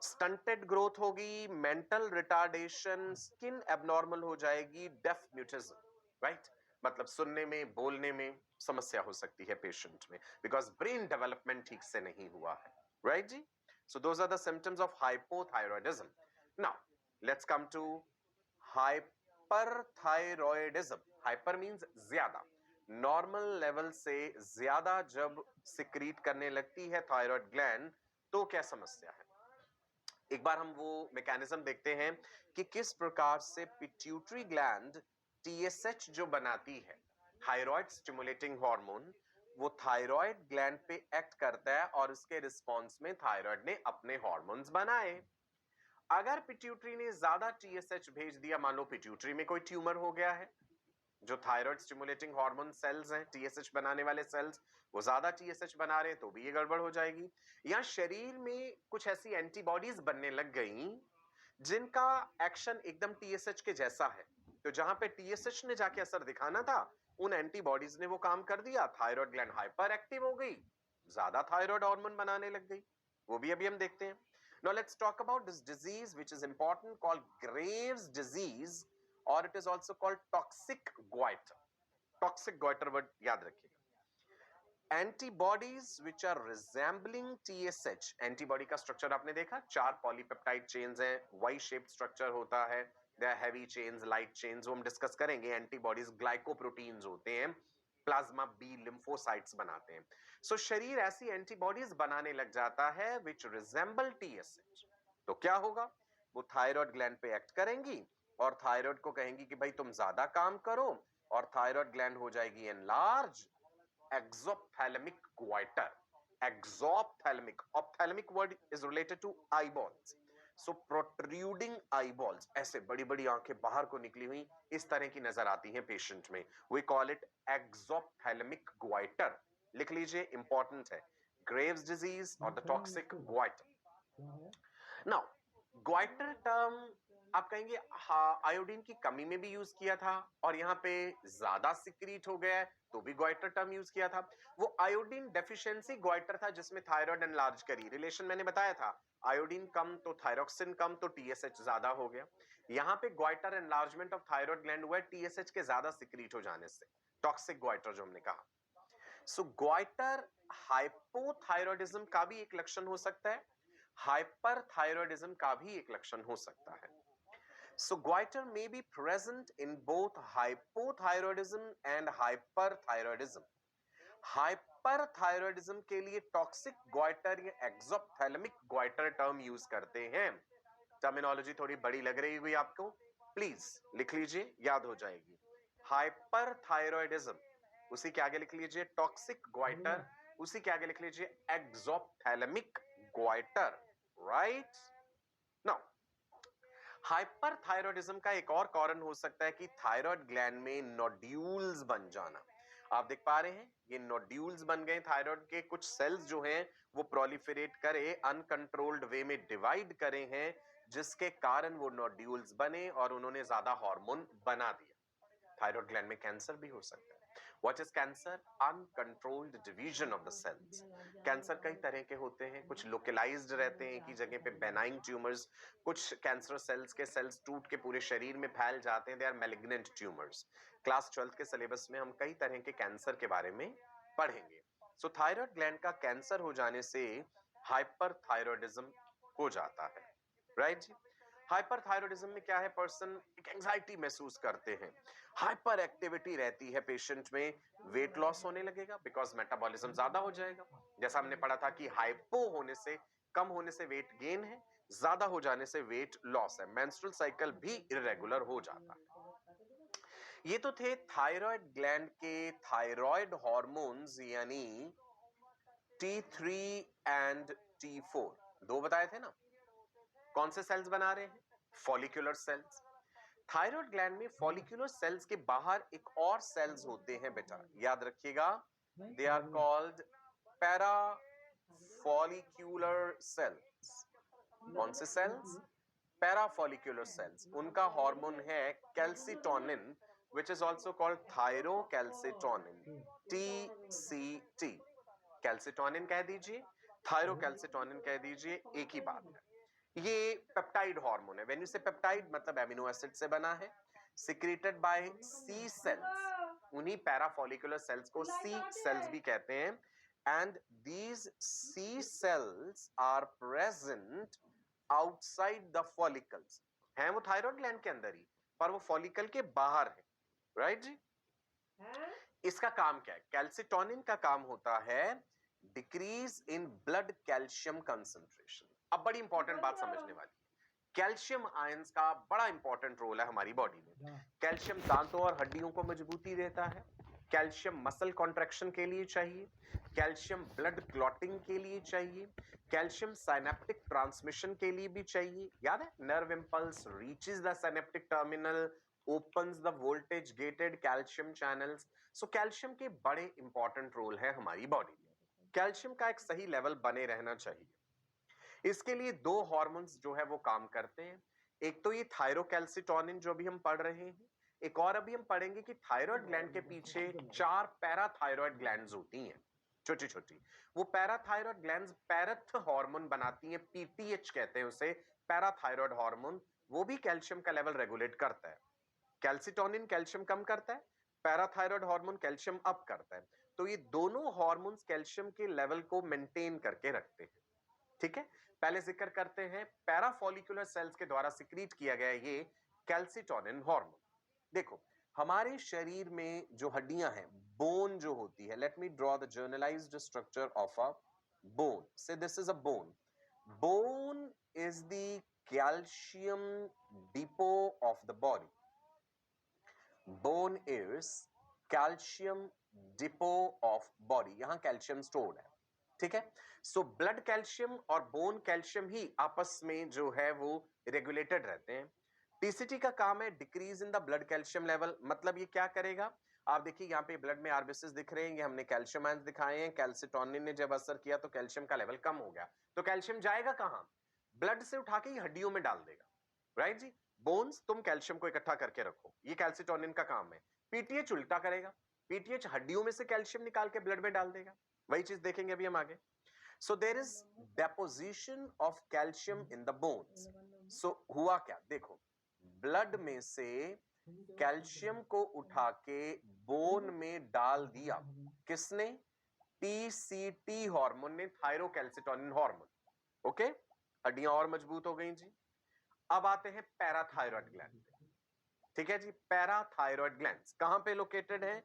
स्टंटेड ग्रोथ होगी, मेंटल रिटार्डेशन, स्किन एबनॉर्मल हो जाएगी, डेफ म्यूटिज्म, राइट? मतलब सुनने में, बोलने में समस्या हो सकती है पेशेंट में, बिकॉज ब्रेन डेवलपमेंट ठीक से नहीं हुआ है, राइट जी? So those are the symptoms of hypothyroidism. Now let's come to hyperthyroidism, hyper means ज्यादा, नॉर्मल लेवल से ज्यादा जब सिक्रीट करने लगती है थायराइड ग्लैंड तो क्या समस्या है। एक बार हम वो मैकेनिज्म देखते हैं कि किस प्रकार से पिट्यूटरी ग्लैंड टीएसएच जो बनाती है, थायराइड स्टिमुलेटिंग हार्मोन, वो थायराइड ग्लैंड पे एक्ट करता है और उसके रिस्पॉन्स में थायराइड ने अपने हार्मोन्स बनाए। अगर पिट्यूटरी ने ज्यादा टीएसएच भेज दिया, मान लो पिट्यूटरी में कोई ट्यूमर हो गया है, जो थायराइड स्टिमुलेटिंग हार्मोन सेल्स हैं, टीएसएच बनाने वाले सेल्स, वो ज्यादा टीएसएच बना रहे हैं तो भी ये गड़बड़ हो जाएगी। या शरीर में कुछ ऐसी एंटीबॉडीज बनने लग गई जिनका एक्शन एकदम टीएसएच के जैसा है, तो जहां पे टीएसएच ने जाके असर दिखाना था उन एंटीबॉडीज ने वो काम कर दिया, थायराइड ग्लैंड हाइपर एक्टिव हो गई, ज्यादा थायराइड हार्मोन बनाने लग गई। वो भी अभी हम देखते हैं। Now let's talk about this disease which is important called Graves disease, or it is also called toxic goiter. Toxic goiter word याद रखिएगा। Antibodies which are resembling TSH, antibody का स्ट्रक्चर आपने देखा, 4 पॉलीपेप्टाइड चेन्स हैं, Y shape structure होता है, they are heavy chains, light chains, वो हम डिस्कस करेंगे। एंटीबॉडीज ग्लाइकोप्रोटीन्स होते हैं, प्लाज्मा बी लिम्फोसाइट्स बनाते हैं। सो शरीर ऐसी एंटीबॉडीज बनाने लग जाता है विच रिजेंबल टीएसएच, तो क्या होगा, वो थायराइड ग्लैंड पे एक्ट करेंगी और थायराइड को कहेंगी कि भाई तुम ज्यादा काम करो, और थायराइड ग्लैंड हो जाएगी enlarge, exophthalmic goiter. Exophthalmic, ophthalmic word is related to eyeballs, so protruding eyeballs, ऐसे बड़ी बड़ी आंखें बाहर को निकली हुई इस तरह की नजर आती हैं पेशेंट में, we call it exophthalmic goiter। लिख लीजिए, इंपॉर्टेंट है, Graves disease और the toxic goiter। Now goiter term आप कहेंगे हाँ आयोडीन की कमी में भी यूज किया था, और यहाँ पे ज्यादा सिक्रीट हो गया है तो भी गोइटर टर्म यूज किया था। वो आयोडीन डेफिशिएंसी गोइटर था जिसमें थायराइड एनलार्ज करी, रिलेशन मैंने बताया था, आयोडीन कम तो थायरोक्सिन कम तो टीएसएच ज्यादा हो गया। यहाँ पे goitre enlargement of thyroid gland हुआ है टीएसएच के ज्यादा सिक्रीट हो जाने से, टॉक्सिक गोइटर जो हमने कहा। सो गोइटर हाइपोथायरॉयडिज्म का भी एक लक्षण हो सकता है, हाइपरथायरॉयडिज्म का भी एक लक्षण हो सकता है। So goiter may be present in both hypothyroidism and hyperthyroidism. Hyperthyroidism के लिए toxic goiter या exophthalmic goiter term यूज करते हैं। टर्मिनोलॉजी थोड़ी बड़ी लग रही हुई आपको, प्लीज लिख लीजिए, याद हो जाएगी। Hyperthyroidism, उसी के आगे लिख लीजिए toxic goiter, उसी के आगे लिख लीजिए exophthalmic goiter, right? Now hyperthyroidism का एक और कारण हो सकता है कि थायराइड ग्लैंड में नोड्यूल्स बन जाना। आप देख पा रहे हैं ये नोड्यूल्स बन गए, थायराइड के कुछ सेल्स जो हैं वो प्रोलिफरेट करे, अनकंट्रोल्ड वे में डिवाइड करे हैं, जिसके कारण वो नोड्यूल्स बने और उन्होंने ज्यादा हार्मोन बना दिया। थायराइड ग्लैंड में कैंसर भी हो सकता है। What is cancer? Uncontrolled division of the cells. Cancer कई तरह के होते हैं, कुछ लोकलाइज्ड रहते हैं की जगह पे, बेनाइन ट्यूमर्स, कुछ कैंसर सेल्स के सेल्स टूट के पूरे शरीर में फैल जाते हैं, they are malignant tumours. Class 12 के सिलेबस में हम कई तरह के कैंसर के बारे में पढ़ेंगे। सो थायराइड ग्लैंड का कैंसर हो जाने से हाइपरथायरॉयडिज्म हो जाता है, राइट जी। हाइपरथायरॉयडिज्म में क्या है, पर्सन एक एंजाइटी महसूस करते हैं, हाइपर एक्टिविटी रहती है पेशेंट में, वेट लॉस होने लगेगा बिकॉज मेटाबॉलिज्म ज्यादा हो जाएगा। जैसा हमने पढ़ा था कि हाइपो होने से, कम होने से वेट गेन है, ज्यादा हो जाने से वेट लॉस है, मेंस्ट्रुअल साइकिल भी इरेगुलर हो जाता है। ये तो थे थायराइड ग्लैंड के थायराइड हार्मोन्स यानी T3 एंड T4, दो बताए थे ना। कौन से सेल्स बना रहे हैं, फॉलिकुलर सेल्स। थायराइड ग्लैंड में फॉलिकुलर सेल्स के बाहर एक और सेल्स होते हैं बेटा, याद रखिएगा, they are called para follicular cells. कौन से सेल्स, पैरा फॉलिक्यूलर सेल्स, उनका हार्मोन है calcitonin which is also called thyrocalcitonin, TCT। Calcitonin कह दीजिए, थायरोकैल्सिटोनिन कह दीजिए, एक ही बात है। ये पेप्टाइड हार्मोन है, व्हेन यू से पेप्टाइड मतलब एमिनो एसिड से बना है, सिक्रेटेड बाय सी सेल्स, उन्हीं पैराफॉलिकुलर सेल्स को सी सेल्स भी कहते हैं, and these C cells are present outside the follicles, हैं वो थायराइड ग्लैंड के अंदर ही, पर वो फॉलिकल के बाहर है, राइट जी। इसका काम क्या है? कैल्सिटोनिन का काम होता है decrease in blood calcium concentration. अब बड़ी इंपॉर्टेंट बात समझने वाली, कैल्शियम आयंस का बड़ा इंपॉर्टेंट रोल है हमारी बॉडी में। कैल्शियम दांतों और हड्डियों को मजबूती देता है, कैल्शियम मसल कॉन्ट्रैक्शन के लिए चाहिए, कैल्शियम ब्लड क्लॉटिंग के लिए चाहिए, कैल्शियम साइनेप्टिक ट्रांसमिशन के लिए भी चाहिए। याद है, nerve impulse reaches the synaptic terminal, opens the voltage gated calcium channels. So calcium के बड़े इंपॉर्टेंट रोल है हमारी बॉडी में। कैल्शियम का एक सही लेवल बने रहना चाहिए। इसके लिए दो हार्मोन्स जो है वो काम करते हैं। एक तो ये थायरोकैल्सिटोनिन जो भी हम पढ़ रहे हैं, एक और अभी हम पढ़ेंगे कि थायराइड ग्लैंड के पीछे 4 पैराथायराइड ग्लैंड्स होती हैं, छोटी छोटी। वो पैराथायराइड ग्लैंड्स पैरेथ हार्मोन बनाती हैं, पीटीएच कहते हैं उसे, पैराथायराइड हार्मोन। वो भी कैल्शियम का लेवल रेगुलेट करता है। कैल्सिटोनिन कैल्शियम कम करता है, पैराथायराइड हार्मोन कैल्शियम अप करता है। तो ये दोनों हार्मोन्स कैल्शियम के लेवल को मेंटेन करके रखते हैं। ठीक है, पहले जिक्र करते हैं पैराफॉलिकुलर सेल्स के द्वारा सिक्रीट किया गया ये कैल्सिटोनिन हार्मोन। देखो, हमारे शरीर में जो हड्डियां हैं, बोन जो होती है, let me draw the generalized structure of a bone. Say this is a bone. Bone is the calcium depot of the body. Bone is calcium depot of body. यहां कैल्शियम स्टोर्ड है, ठीक है। So blood calcium और bone calcium ही आपस में जो है वो रेगुलेटेड रहते हैं। टीसीटी का काम है decrease in the blood calcium level. मतलब ये क्या करेगा? आप देखिए यहाँ पे ब्लड में आरबीसीज दिख रहे हैं, ये हमने कैल्शियम आयंस दिखाए हैं। कैल्सिटोनिन ने जब असर किया तो कैल्शियम का लेवल कम हो गया, तो कैल्शियम जाएगा कहां? ब्लड से उठा के ये हड्डियों में डाल देगा, राइट जी। बोन्स, तुम कैल्शियम को इकट्ठा करके रखो, ये कैल्सिटोनिन का काम है। पीटीएच उल्टा करेगा, पीटीएच हड्डियों में से कैल्शियम निकाल के ब्लड में डाल देगा। वही चीज देखेंगे अभी हम आगे। So there is deposition of calcium in the bones. So हुआ क्या? देखो, ब्लड में से कैल्शियम को उठा के बोन में डाल दिया, किसने? टीसीटी हार्मोन ने, थायरोकैल्सिटोनिन हार्मोन। ओके, हड्डियां और मजबूत हो गई जी। अब आते हैं पैराथायराइड ग्लैंड पे। ठीक है जी, पैराथायराइड ग्लैंड्स कहां पे लोकेटेड है?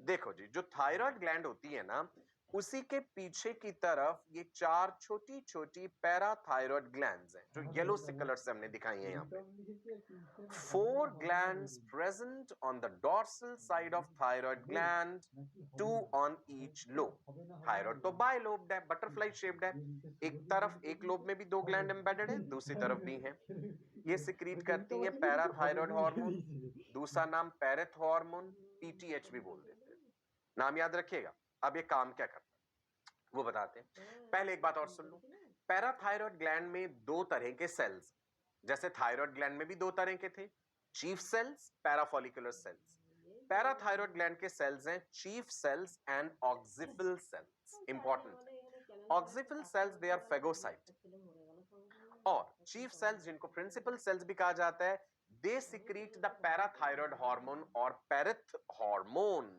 देखो जी, जो थायराइड ग्लैंड होती है ना, उसी के पीछे की तरफ ये 4 छोटी छोटी पैराथायराइड ग्लैंड्स हैं, जो येलो से कलर से हमने दिखाई हैं यहाँ पे। 4 glands present on the dorsal side of thyroid gland, 2 on each lobe. Thyroid तो बायलोब्ड है, बटरफ्लाई शेप्ड है। एक तरफ एक लोब में भी 2 ग्लैंड एम्बेडेड है, दूसरी तरफ भी है। ये सिक्रीट करती है पैराथायराइड हार्मोन, दूसरा नाम पैरेथ हार्मोन, पीटीएच भी बोल देते हैं। नाम याद रखिएगा। अब ये काम क्या करता है वो बताते हैं। पहले एक बात और सुन लो, पैराथायराइड ग्लैंड में 2 तरह के सेल्स, जैसे थायराइड ग्लैंड में भी 2 तरह के थे, chief cells, parafollicular cells. Parathyroid gland के सेल्स हैं chief cells and oxyphil cells. Important, oxyphil cells they are phagocyte, और चीफ सेल्स जिनको प्रिंसिपल सेल्स भी कहा जाता है, they secrete the parathyroid hormone और parathormone.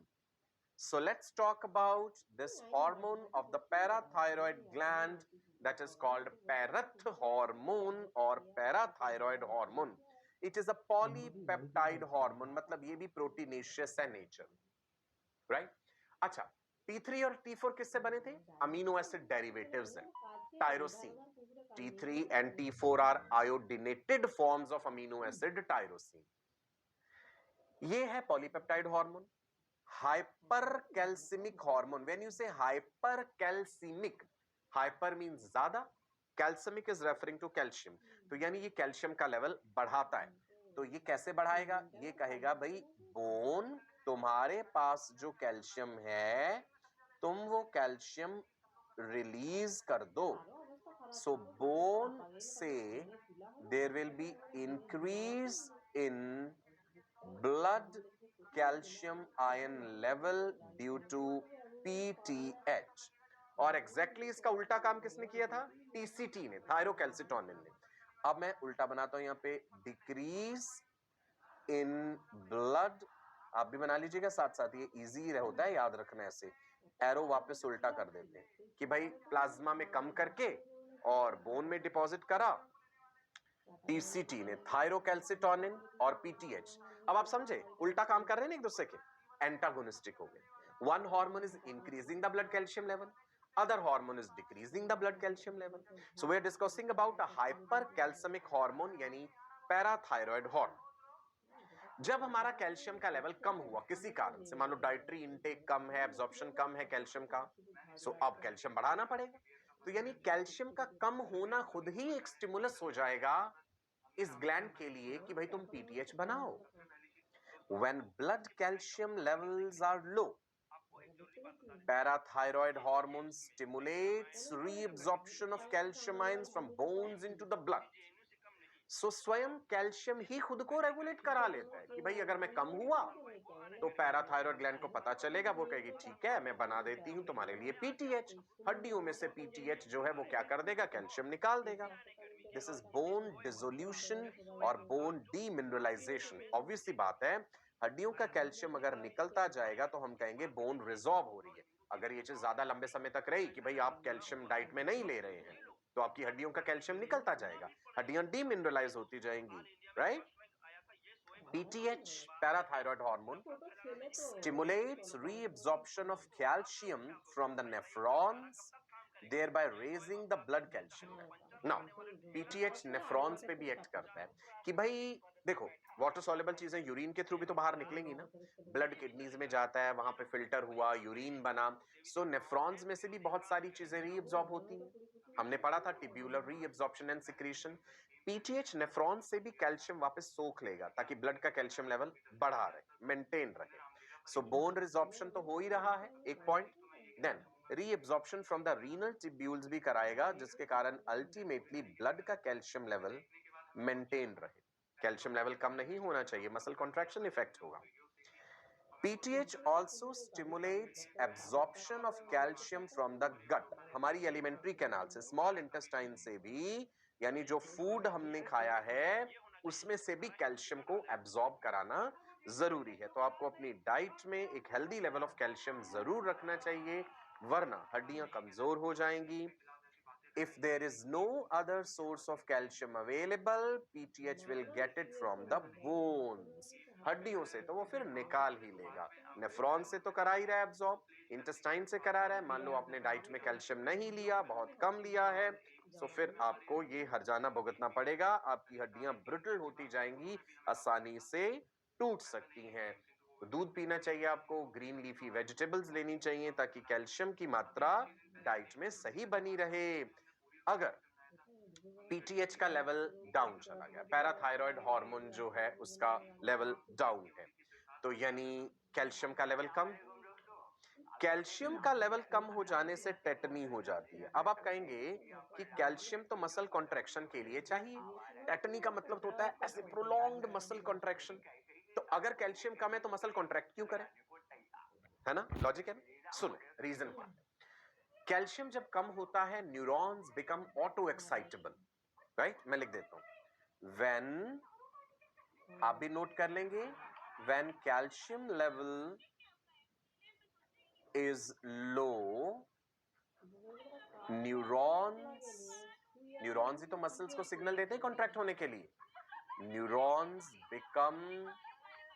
So let's talk about this hormone of the parathyroid gland that is called parath hormone or parathyroid hormone. It is a polypeptide hormone, मतलब ये भी proteinaceous है nature, right? अच्छा, T3 और T4 किससे बने थे? अमीनो एसिड डेरिवेटिव्स हैं, tyrosine. T3 and T4 are iodinated forms of amino acid tyrosine. ये है polypeptide hormone. Hypercalcemic hormone, when you say hypercalcemic, hyper means ज्यादा, calcemic is referring to calcium, तो यानी ये कैल्शियम का लेवल बढ़ाता है। तो ये कैसे बढ़ाएगा? ये कहेगा भाई बोन, तुम्हारे पास जो कैल्शियम है तुम वो कैल्शियम रिलीज कर दो। सो बोन से there will be increase in blood calcium ion level due to PTH। और एग्जैक्टली इसका उल्टा काम किसने किया था? टीसीटी ने, थायरोकैल्सिटोनिन ने। अब मैं उल्टा बनाता हूं यहाँ पे, डिक्रीज इन ब्लड। आप भी बना लीजिएगा साथ साथ, ये इजी होता है याद रखना। ऐसे एरो वापस उल्टा कर देते हैं कि भाई प्लाज्मा में कम करके और बोन में डिपॉजिट करा, टीसीटी ने थायरोकैल्सिटोनिन और पीटीएच, अब आप समझे उल्टा काम कर रहे हैं ना एक दूसरे के, एंटागोनिस्टिक हो गए। One hormone is increasing the blood calcium level, other hormone is decreasing the blood calcium level. So we are discussing about a hypercalcemic hormone यानी पैराथायरॉयड हार्मोन। जब हमारा कैल्शियम का लेवल कम हुआ किसी कारण से, मान लो डाइटरी इनटेक कम है, एब्जॉर्प्शन कम है कैल्शियम का, सो अब कैल्शियम बढ़ाना पड़ेगा। तो यानी कैल्शियम का कम होना खुद ही एक स्टिमुलस हो जाएगा इस ग्लैंड के लिए कि भाई तुम पीटीएच बनाओ। When blood calcium levels are low, parathyroid hormone stimulates reabsorption of calcium ions from bones into the blood. So स्वयं कैल्शियम ही खुद को रेगुलेट करा लेता है कि भाई अगर मैं कम हुआ तो पैराथायरॉयड ग्लैंड को पता चलेगा, वो कहेगी ठीक है मैं बना देती हूं तुम्हारे लिए पीटीएच। हड्डियों में से पीटीएच जो है वो क्या कर देगा, कैल्शियम निकाल देगा। दिस इज बोन डिसोल्यूशन और बोन डीमिनरलाइजेशन। ऑब्वियस सी बात है, हड्डियों का कैल्शियम अगर निकलता जाएगा तो हम कहेंगे बोन रिजॉर्व हो रही है। अगर ये चीज ज्यादा लंबे समय तक रही कि भाई आप कैल्शियम डाइट में नहीं ले रहे हैं तो आपकी हड्डियों का कैल्शियम निकलता जाएगा, हड्डियां डीमिनरलाइज होती जाएंगी, right. PTH, parathyroid hormone, stimulates reabsorption of calcium from the nephrons, thereby raising the blood calcium level. Now, PTH nephrons पे भी एक्ट करता है कि भाई देखो वाटर सॉल्युबल चीजें यूरिन के थ्रू भी तो बाहर निकलेंगी ना, ब्लड किडनीज में जाता है, वहां पे फिल्टर हुआ, यूरिन बना, सो नेफ्रॉन्स में से भी बहुत सारी चीजें रीअब्सॉर्ब होती हैं। हमने पढ़ा था tubular reabsorption and secretion. PTH nephron से भी कैल्शियम वापस सोख लेगा ताकि ब्लड का कैल्शियम लेवल बढ़ा रहे, मेंटेन रहे। सो बोन रिजॉर्प्शन तो हो ही रहा है, एक point. Then reabsorption from the renal tubules भी कराएगा, जिसके कारण अल्टीमेटली ब्लड का कैल्शियम लेवल मेंटेन रहे। कैल्शियम लेवल कम नहीं होना चाहिए, मसल कॉन्ट्रैक्शन इफेक्ट होगा। PTH also stimulates absorption of calcium from the gut, हमारी एलिमेंट्री कैनाल से, स्मॉल इंटेस्टाइन से भी, यानी जो फूड हमने खाया है उसमें से भी कैल्शियम को एब्जॉर्ब कराना जरूरी है। तो आपको अपनी डाइट में एक हेल्दी लेवल ऑफ कैल्शियम जरूर रखना चाहिए, वरना हड्डियां कमजोर हो जाएंगी। If there is no other source of calcium available, PTH will get it from the bones. हड्डियों से तो वो फिर निकाल ही लेगा, नेफ्रॉन से तो करा ही रहा है एब्जॉर्ब, इंटेस्टाइन से करा रहा है। मान लो आपने डाइट में कैल्शियम नहीं लिया, बहुत कम लिया है, तो फिर आपको ये हर्जाना भुगतना पड़ेगा, आपकी हड्डियां ब्रिटल होती जाएंगी, आसानी से टूट सकती हैं। तो दूध पीना चाहिए आपको, ग्रीन लीफी वेजिटेबल्स लेनी चाहिए ताकि कैल्शियम की मात्रा डाइट में सही बनी रहे। अगर पीटीएच का लेवल डाउन चला गया, पैराथायरॉयड हार्मोन जो है उसका लेवल डाउन है, तो यानी कैल्शियम का लेवल कम। कैल्शियम का लेवल कम हो जाने से टेटनी हो जाती है। अब आप कहेंगे कि कैल्शियम तो मसल कॉन्ट्रैक्शन के लिए चाहिए, टेटनी का मतलब होता है ऐसे प्रोलॉन्ग्ड मसल कॉन्ट्रैक्शन। तो अगर कैल्शियम कम है तो मसल कॉन्ट्रैक्ट क्यों करे, है ना, लॉजिक है। सुनो रीजन क्या है। कैल्शियम जब कम होता है neurons become auto excitable, right. मैं लिख देता हूं, व्हेन, आप भी नोट कर लेंगे, when calcium level is low, neurons ही तो मसल्स को सिग्नल देते हैं कॉन्ट्रैक्ट होने के लिए, न्यूरॉन्स बिकम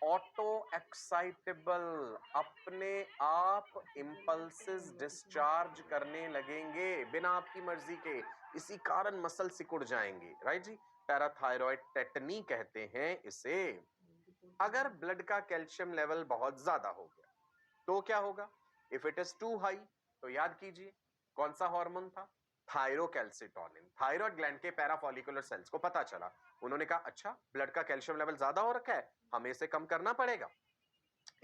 ऑटो एक्साइटेबल, अपने आप इंपल्सेस डिस्चार्ज करने लगेंगे बिना आपकी मर्जी के, इसी कारण मसल सिकुड़ जाएंगे, राइट जी। पैराथायरॉयड टेटनी कहते हैं इसे। अगर ब्लड का कैल्शियम लेवल बहुत ज्यादा हो गया तो क्या होगा, if it is too high, तो याद कीजिए कौन सा हार्मोन था, थायरोकैल्सिटोनिन। थायराइड ग्लैंड के पैराफॉलिकुलर सेल्स को पता चला, उन्होंने कहा अच्छा ब्लड का कैल्शियम लेवल ज्यादा हो रखा है, हमें इसे कम करना पड़ेगा।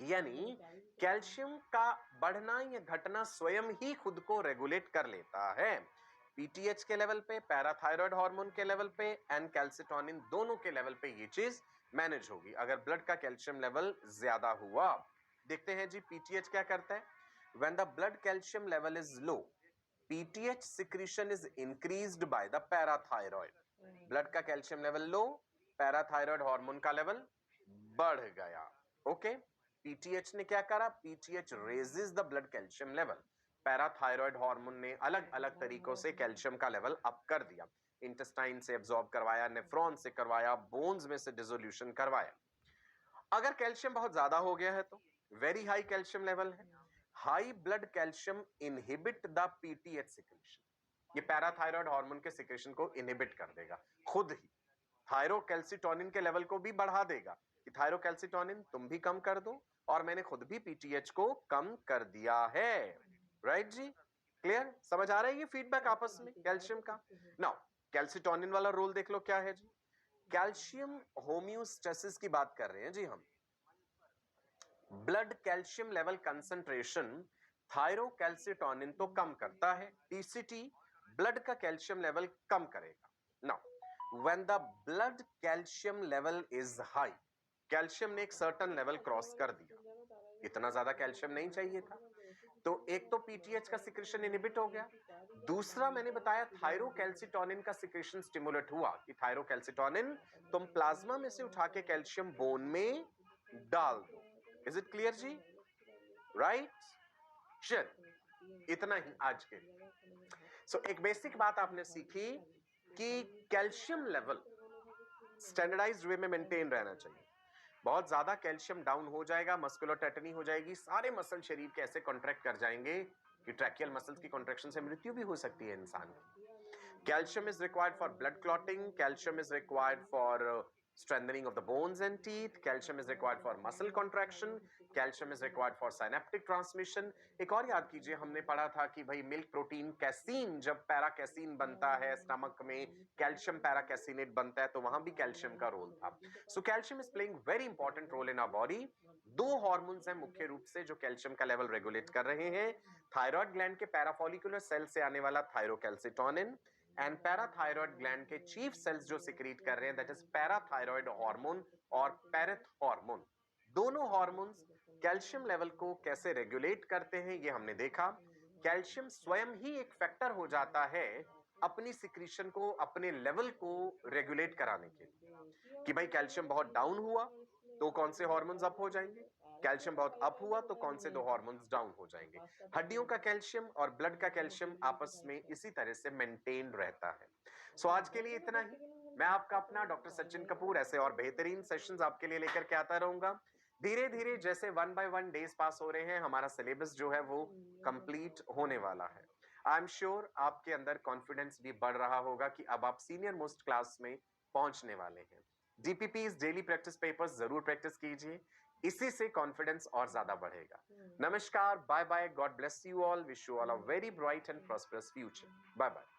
यानी कैल्शियम का बढ़ना या घटना स्वयं ही खुद को रेगुलेट कर लेता है। पीटीएच के लेवल पे, पैराथायरॉयड हार्मोन के लेवल पे एंड कैल्सिटोनिन दोनों के लेवल पे ये चीज मैनेज होगी अगर ब्लड का कैल्शियम लेवल ज्यादा हुआ। देखते हैं जी पीटीएच क्या करता है। When the blood calcium level is low, PTH secretion is increased by the parathyroid. Blood का calcium level low, parathyroid hormone का लेवल बढ़ गया, ओके। पीटीएच ने क्या करा, PTH raises the blood calcium level, parathyroid hormone ने अलग अलग तरीकों से कैल्शियम का लेवल अप कर दिया। इंटेस्टाइन से एब्जॉर्ब करवाया, नेफ्रॉन से करवाया, बोन्स में से डिसोल्यूशन करवाया। अगर कैल्शियम बहुत ज्यादा हो गया है तो वेरी हाई कैल्शियम लेवल है, high blood calcium inhibit the PTH secretion, ये पैराथायरॉयड हार्मोन के सिक्रेशन को इनहिबिट कर देगा खुद ही। थायरोकैल्सिटोनिन के लेवल को भी बढ़ा देगा कि थायरोकैल्सिटोनिन तुम भी कम कर दो, और मैंने खुद भी पीटीएच को कम कर दिया है। राइट जी, क्लियर? समझ आ रहा है ये फीडबैक आपस में कैल्शियम का? नाउ कैल्सिटोनिन वाला रोल देख लो क्या है जी। कैल्शियम होम्योस्टेसिस की बात कर रहे हैं जी हम। Blood calcium level concentration thyrocalcitonin तो कम करता है, टीसीटी ब्लड का कैल्शियम लेवल कम करेगा। Now when the blood calcium level is high, calcium ने एक सर्टेन लेवल क्रॉस कर दिया, इतना ज्यादा कैल्शियम नहीं चाहिए था, तो एक तो पीटीएच का सिक्रेशन इनहिबिट हो गया, दूसरा मैंने बताया थायरोकैल्सिटोनिन का सिक्रेशन स्टिमुलेट हुआ कि थायरोकैल्सिटोनिन तुम प्लाज्मा में से उठा के कैल्शियम बोन में डाल दो। इज इट क्लियर जी? राइट, चल इतना ही आज के लिए। सो एक बेसिक बात आपने सीखी कि कैल्शियम लेवल स्टैंडर्डाइज्ड वे में मेंटेन रहना चाहिए। बहुत ज्यादा कैल्शियम डाउन हो जाएगा, मस्कुलर टेटनी हो जाएगी, सारे मसल शरीर के ऐसे कॉन्ट्रैक्ट कर जाएंगे कि ट्रैकियल मसल्स की कॉन्ट्रैक्शन से मृत्यु भी हो सकती है इंसान की। Calcium is required for blood clotting, calcium is required for strengthening of the bones and teeth, calcium is required for muscle contraction, calcium is required for synaptic transmission। एक और याद कीजिए, हमने पढ़ा था कि भाई मिल्क प्रोटीन कैसीन, जब पैराकैसीन बनता है स्टमक में, कैल्शियम पैराकैसिनेट बनता है, तो वहां भी कैल्शियम का रोल था। So calcium is playing very important role in our body. दो हार्मोन्स हैं मुख्य रूप से जो कैल्शियम का लेवल रेगुलेट कर रहे हैं, थायराइड ग्लैंड के पैराफॉलिकुलर सेल से आने वाला थायरोकैल्सिटोनिन एंड पैराथायरॉयड ग्लैंड के चीफ सेल्स जो सिक्रीट कर रहे हैं, दैट इज पैराथायरॉयड हार्मोन और पैरेथ हार्मोन। दोनों हार्मोन्स कैल्शियम लेवल को कैसे रेगुलेट करते हैं ये हमने देखा। कैल्शियम स्वयं ही एक फैक्टर हो जाता है अपनी सिक्रीशन को, अपने लेवल को रेगुलेट कराने के लिए कि भाई कैल्शियम बहुत डाउन हुआ तो कौन से हार्मोन्स अप हो जाएंगे, कैल्शियम बहुत अप हुआ तो कौन से दो हार्मोन्स डाउन हो जाएंगे। हड्डियों का कैल्शियम और ब्लड का कैल्शियम आपस में इसी तरह से मेंटेन रहता है। सो आज के लिए इतना ही। मैं आपका अपना डॉक्टर सचिन कपूर ऐसे और बेहतरीन सेशंस आपके लिए लेकर के आता रहूंगा। धीरे धीरे जैसे 1 बाय 1 डेज पास हो रहे हैं, हमारा सिलेबस जो है वो कंप्लीट होने वाला है। आई एम श्योर आपके अंदर कॉन्फिडेंस भी बढ़ रहा होगा कि अब आप सीनियर मोस्ट क्लास में पहुंचने वाले हैं। डीपीपीज डेली प्रैक्टिस पेपर्स जरूर प्रैक्टिस कीजिए, इसी से कॉन्फिडेंस और ज्यादा बढ़ेगा। नमस्कार, bye bye, God bless you all, wish you all a very bright and prosperous future. Bye bye.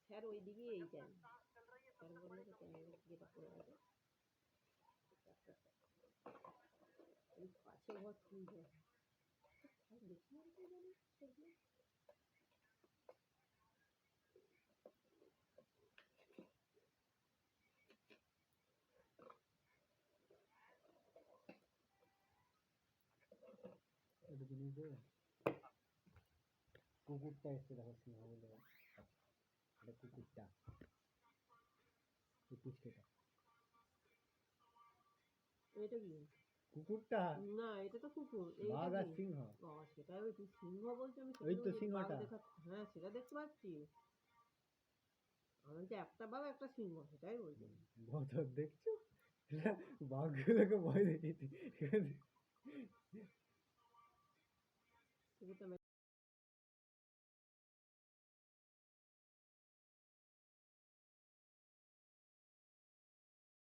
Sir ওইদিকে এইটাই স্যার বললো যে যেটা করে আছে ওই পাশে ঘর তুই দেখি আর কি জানি সেগুলো কুকুরটা এসে দেখো সিংহ বলে, এটা কুকুরটা, এই পুচকেটা, এটা কি কুকুরটা না, এটা তো কুকুর, বাঘ এইটা আর কি সিংহ, বাবা সেটাই ওই তুই সিংহ বলছো, আমি ওই তো সেটা সিংহটা। বাঘ দেখা, হ্যাঁ সেটা দেখতে পাচ্ছি, আমি যে একটা বাঘ একটা সিংহ সেটাই বলছি। বহুত দেখছো বাঘগুলোকে ভয় দেখিয়েছি। কুকুরটা